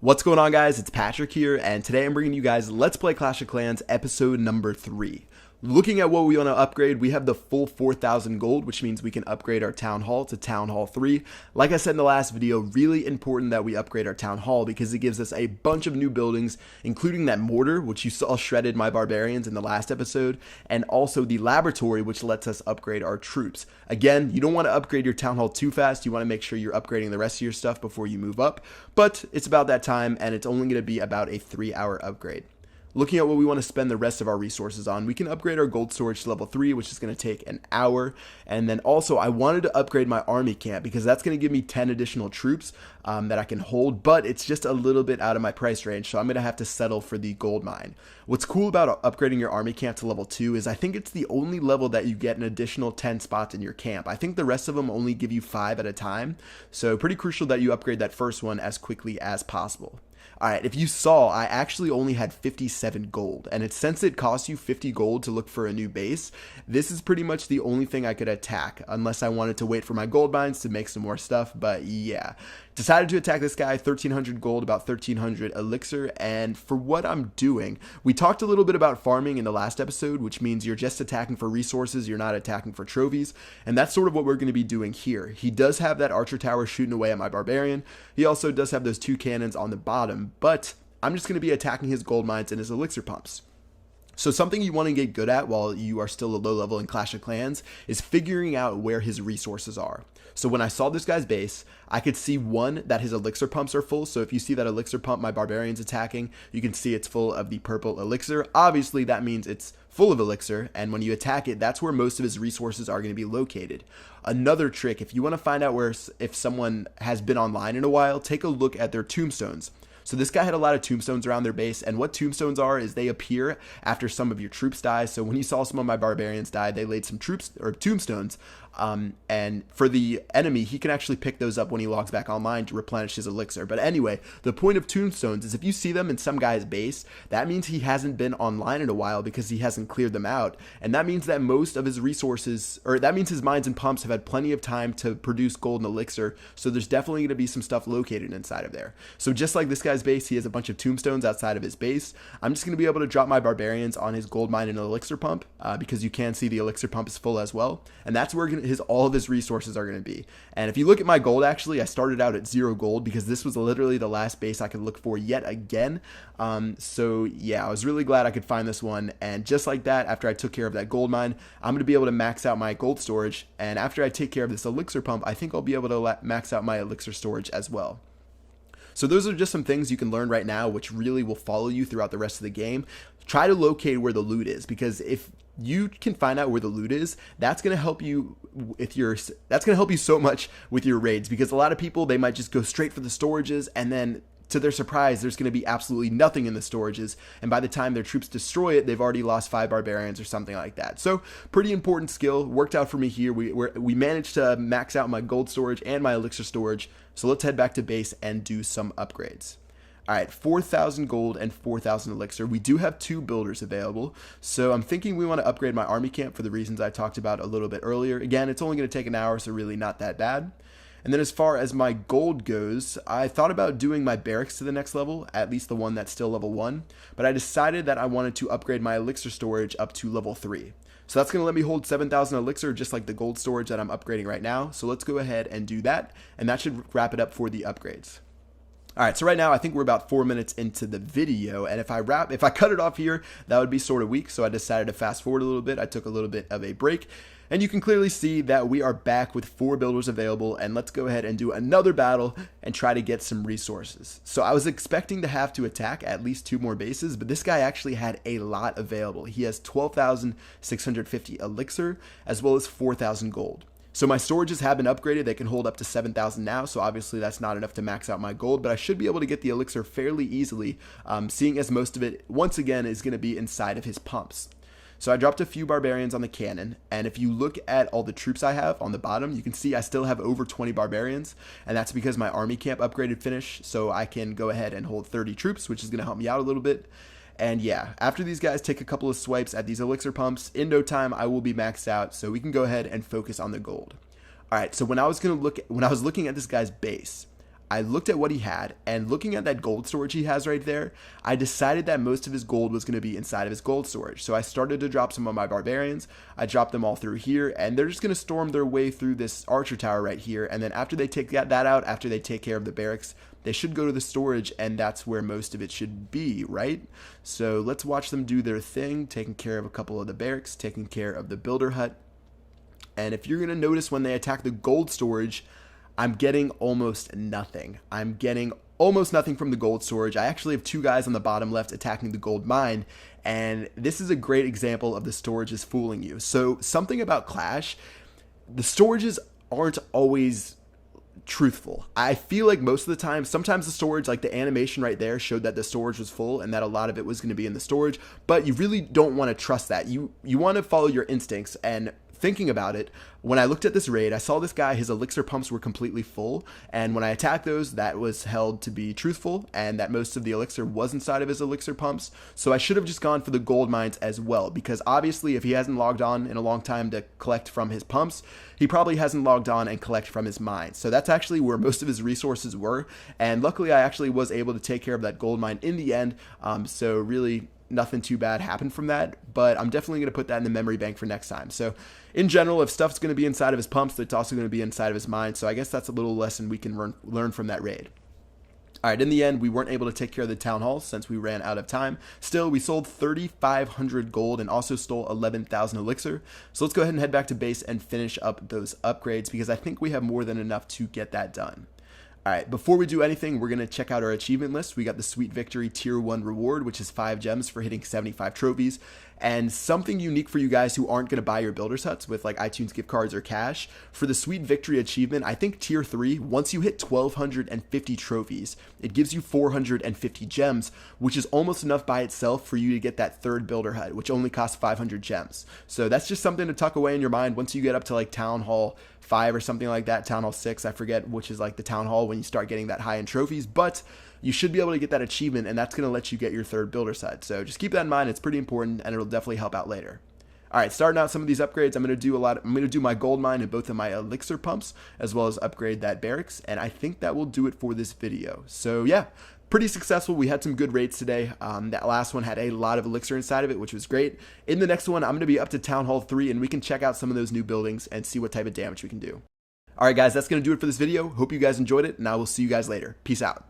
What's going on, guys? It's Patrick here, and today I'm bringing you guys Let's Play Clash of Clans episode number 3. Looking at what we want to upgrade, we have the full 4,000 gold, which means we can upgrade our Town Hall to Town Hall 3. Like I said in the last video, really important that we upgrade our Town Hall because it gives us a bunch of new buildings, including that mortar, which you saw shredded my barbarians in the last episode, and also the laboratory, which lets us upgrade our troops. Again, you don't want to upgrade your Town Hall too fast. You want to make sure you're upgrading the rest of your stuff before you move up, but it's about that time, and it's only going to be about a 3-hour upgrade. Looking at what we want to spend the rest of our resources on, we can upgrade our gold storage to level 3, which is going to take an hour. And then also, I wanted to upgrade my army camp because that's going to give me 10 additional troops that I can hold, but it's just a little bit out of my price range, so I'm going to have to settle for the gold mine. What's cool about upgrading your army camp to level 2 is I think it's the only level that you get an additional 10 spots in your camp. I think the rest of them only give you 5 at a time, so pretty crucial that you upgrade that first one as quickly as possible. Alright, if you saw, I actually only had 57 gold, and since it costs you 50 gold to look for a new base, this is pretty much the only thing I could attack, unless I wanted to wait for my gold mines to make some more stuff, but yeah. Decided to attack this guy, 1,300 gold, about 1,300 elixir, and for what I'm doing, we talked a little bit about farming in the last episode, which means you're just attacking for resources, you're not attacking for trophies, and that's sort of what we're going to be doing here. He does have that archer tower shooting away at my barbarian, he also does have those 2 cannons on the bottom, but I'm just going to be attacking his gold mines and his elixir pumps. So something you want to get good at while you are still a low level in Clash of Clans is figuring out where his resources are. So when I saw this guy's base, I could see one, that his elixir pumps are full. So if you see that elixir pump my barbarian's attacking, you can see it's full of the purple elixir. Obviously that means it's full of elixir, and when you attack it, that's where most of his resources are going to be located. Another trick, if you want to find out if someone has been online in a while, take a look at their tombstones. So this guy had a lot of tombstones around their base, and what tombstones are is they appear after some of your troops die. So when you saw some of my barbarians die, they laid some tombstones, and for the enemy, he can actually pick those up when he logs back online to replenish his elixir. But anyway, the point of tombstones is if you see them in some guy's base, that means he hasn't been online in a while because he hasn't cleared them out, and that means that most of his resources, or that means his mines and pumps have had plenty of time to produce gold and elixir, so there's definitely going to be some stuff located inside of there. So just like this guy's base, he has a bunch of tombstones outside of his base. I'm just going to be able to drop my barbarians on his gold mine and elixir pump because you can see the elixir pump is full as well, and that's where all of his resources are going to be. And if you look at my gold, actually I started out at 0 gold because this was literally the last base I could look for yet again. So yeah, I was really glad I could find this one, and just like that, after I took care of that gold mine, I'm going to be able to max out my gold storage, and after I take care of this elixir pump, I think I'll be able to max out my elixir storage as well. So those are just some things you can learn right now which really will follow you throughout the rest of the game. Try to locate where the loot is, because if you can find out where the loot is, that's going to help you so much with your raids, because a lot of people, they might just go straight for the storages, and then to their surprise, there's going to be absolutely nothing in the storages, and by the time their troops destroy it, they've already lost 5 barbarians or something like that. So pretty important skill, worked out for me here. We managed to max out my gold storage and my elixir storage, so let's head back to base and do some upgrades. Alright, 4,000 gold and 4,000 elixir. We do have 2 builders available, so I'm thinking we want to upgrade my army camp for the reasons I talked about a little bit earlier. Again, it's only going to take an hour, so really not that bad. And then as far as my gold goes, I thought about doing my barracks to the next level, at least the one that's still level 1, but I decided that I wanted to upgrade my elixir storage up to level 3. So that's going to let me hold 7,000 elixir, just like the gold storage that I'm upgrading right now. So let's go ahead and do that, and that should wrap it up for the upgrades. Alright, so right now I think we're about 4 minutes into the video, and if I cut it off here, that would be sort of weak, so I decided to fast forward a little bit. I took a little bit of a break, and you can clearly see that we are back with 4 builders available, and let's go ahead and do another battle and try to get some resources. So I was expecting to have to attack at least 2 more bases, but this guy actually had a lot available. He has 12,650 elixir, as well as 4,000 gold. So my storages have been upgraded. They can hold up to 7,000 now, so obviously that's not enough to max out my gold, but I should be able to get the elixir fairly easily, seeing as most of it, once again, is going to be inside of his pumps. So I dropped a few barbarians on the cannon, and if you look at all the troops I have on the bottom, you can see I still have over 20 barbarians, and that's because my army camp upgraded finished, so I can go ahead and hold 30 troops, which is going to help me out a little bit. And yeah, after these guys take a couple of swipes at these elixir pumps, in no time I will be maxed out, so we can go ahead and focus on the gold. Alright, so when I was looking at this guy's base, I looked at what he had, and looking at that gold storage he has right there, I decided that most of his gold was going to be inside of his gold storage. So I started to drop some of my barbarians. I dropped them all through here, and they're just going to storm their way through this archer tower right here. And then after they take that out, after they take care of the barracks, they should go to the storage, and that's where most of it should be, right? So let's watch them do their thing, taking care of a couple of the barracks, taking care of the builder hut. And if you're going to notice when they attack the gold storage, I'm getting almost nothing. I'm getting almost nothing from the gold storage. I actually have 2 guys on the bottom left attacking the gold mine, and this is a great example of the storages fooling you. So something about Clash, the storages aren't always truthful. I feel like most of the time, sometimes the storage, like the animation right there, showed that the storage was full and that a lot of it was going to be in the storage, but you really don't want to trust that. You want to follow your instincts. And thinking about it, when I looked at this raid, I saw this guy, his elixir pumps were completely full, and when I attacked those, that was held to be truthful, and that most of the elixir was inside of his elixir pumps. So I should have just gone for the gold mines as well, because obviously if he hasn't logged on in a long time to collect from his pumps, he probably hasn't logged on and collect from his mines. So that's actually where most of his resources were, and luckily I actually was able to take care of that gold mine in the end. So really nothing too bad happened from that, but I'm definitely going to put that in the memory bank for next time. So in general, if stuff's going to be inside of his pumps, it's also going to be inside of his mine. So I guess that's a little lesson we can learn from that raid. All right, in the end, we weren't able to take care of the town hall since we ran out of time. Still, we sold 3,500 gold and also stole 11,000 elixir. So let's go ahead and head back to base and finish up those upgrades, because I think we have more than enough to get that done. All right, before we do anything, we're going to check out our achievement list. We got the Sweet Victory Tier 1 reward, which is 5 gems for hitting 75 trophies. And something unique for you guys who aren't going to buy your builder's huts with like iTunes gift cards or cash. For the Sweet Victory achievement, I think Tier 3, once you hit 1,250 trophies, it gives you 450 gems, which is almost enough by itself for you to get that third builder hut, which only costs 500 gems. So that's just something to tuck away in your mind once you get up to like Town Hall 5 or something like that, Town Hall 6, I forget which is like the Town Hall when you start getting that high in trophies, but you should be able to get that achievement, and that's going to let you get your third builder set. So just keep that in mind. It's pretty important, and it'll definitely help out later. All right, starting out some of these upgrades, I'm going to do my gold mine and both of my elixir pumps, as well as upgrade that barracks, and I think that will do it for this video. So yeah, pretty successful. We had some good raids today. That last one had a lot of elixir inside of it, which was great. In the next one, I'm going to be up to Town Hall 3, and we can check out some of those new buildings and see what type of damage we can do. All right, guys, that's going to do it for this video. Hope you guys enjoyed it, and I will see you guys later. Peace out.